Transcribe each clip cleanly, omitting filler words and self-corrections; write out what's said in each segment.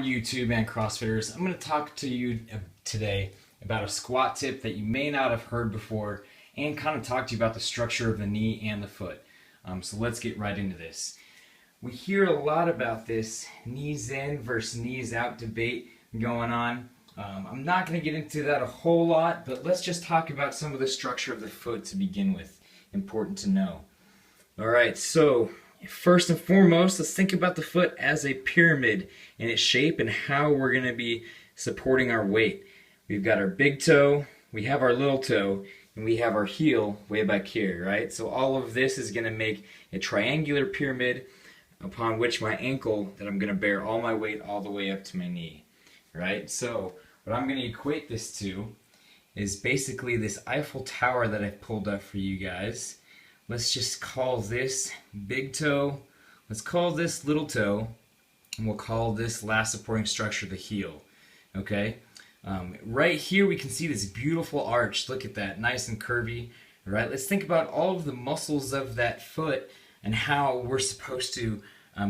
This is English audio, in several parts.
YouTube and CrossFitters. I'm going to talk to you today about a squat tip that you may not have heard before and kind of talk to you about the structure of the knee and the foot. So let's get right into this. We hear a lot about this knees in versus knees out debate going on. I'm not going to get into that a whole lot, but let's just talk about some of the structure of the foot to begin with. Important to know. Alright, so first and foremost, let's think about the foot as a pyramid in its shape and how we're going to be supporting our weight. We've got our big toe, we have our little toe, and we have our heel way back here, right? So all of this is going to make a triangular pyramid upon which my ankle, that I'm going to bear all my weight all the way up to my knee, right? So what I'm going to equate this to is basically this Eiffel Tower that I've pulled up for you guys. Let's just call this big toe, let's call this little toe, and we'll call this last supporting structure the heel, okay? Right here we can see this beautiful arch. Look at that, nice and curvy, right? Let's think about all of the muscles of that foot and how we're supposed to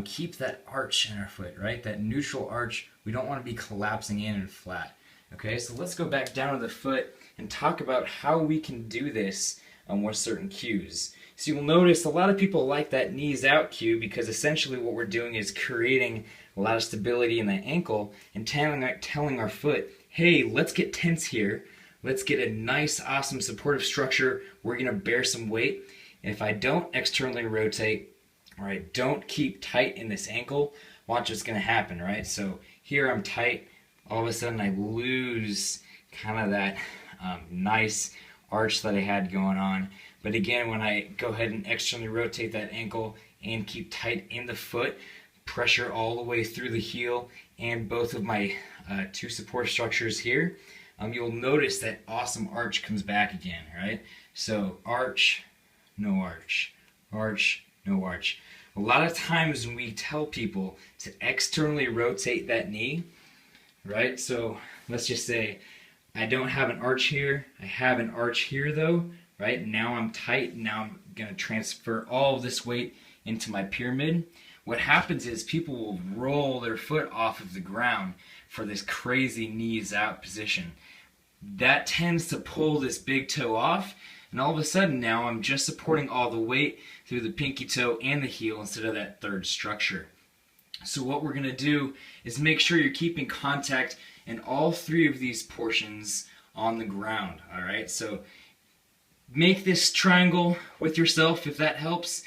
keep that arch in our foot, right? That neutral arch, we don't want to be collapsing in and flat. Okay, so let's go back down to the foot and talk about how we can do this with certain cues. So you'll notice a lot of people like that knees out cue because essentially what we're doing is creating a lot of stability in the ankle and telling our foot, hey, let's get tense here. Let's get a nice, awesome supportive structure. We're going to bear some weight. And if I don't externally rotate, or I don't keep tight in this ankle, watch what's going to happen, right? So here I'm tight. All of a sudden I lose kind of that nice arch that I had going on. But again, when I go ahead and externally rotate that ankle and keep tight in the foot, pressure all the way through the heel and both of my two support structures here, you'll notice that awesome arch comes back again, right? So arch, no arch, arch, no arch. A lot of times when we tell people to externally rotate that knee, right? So let's just say I don't have an arch here, I have an arch here though, right? Now I'm tight, now I'm going to transfer all of this weight into my pyramid. What happens is people will roll their foot off of the ground for this crazy knees out position. That tends to pull this big toe off, and all of a sudden now I'm just supporting all the weight through the pinky toe and the heel instead of that third structure. So what we're going to do is make sure you're keeping contact in all three of these portions on the ground, alright? So make this triangle with yourself if that helps.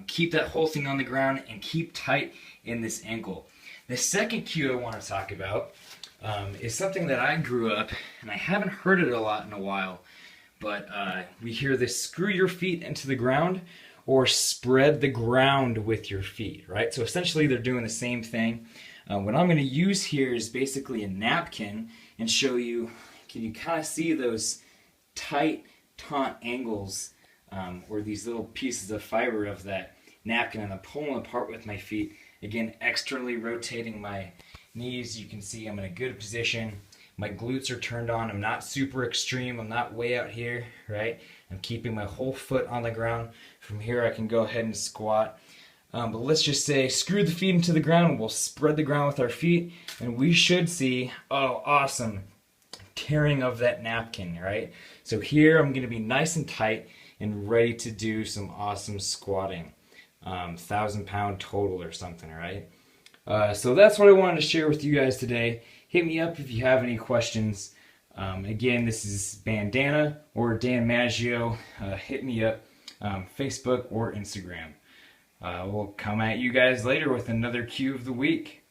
Keep that whole thing on the ground and keep tight in this ankle. The second cue I want to talk about is something that I grew up, and I haven't heard it a lot in a while, but we hear this: screw your feet into the ground or spread the ground with your feet, right? So essentially they're doing the same thing. What I'm going to use here is basically a napkin and show you, can you kind of see those tight, taut angles or these little pieces of fiber of that napkin, and I'm pulling apart with my feet. Again, externally rotating my knees. You can see I'm in a good position. My glutes are turned on. I'm not super extreme. I'm not way out here, right? I'm keeping my whole foot on the ground. From here I can go ahead and squat. But let's just say screw the feet into the ground. We'll spread the ground with our feet, and we should see, oh, awesome, tearing of that napkin, right? So here I'm going to be nice and tight and ready to do some awesome squatting. 1,000-pound total or something, right? So that's what I wanted to share with you guys today. Hit me up if you have any questions. Again, this is Bandana or Dan Maggio. Hit me up, Facebook or Instagram. We'll come at you guys later with another cue of the week.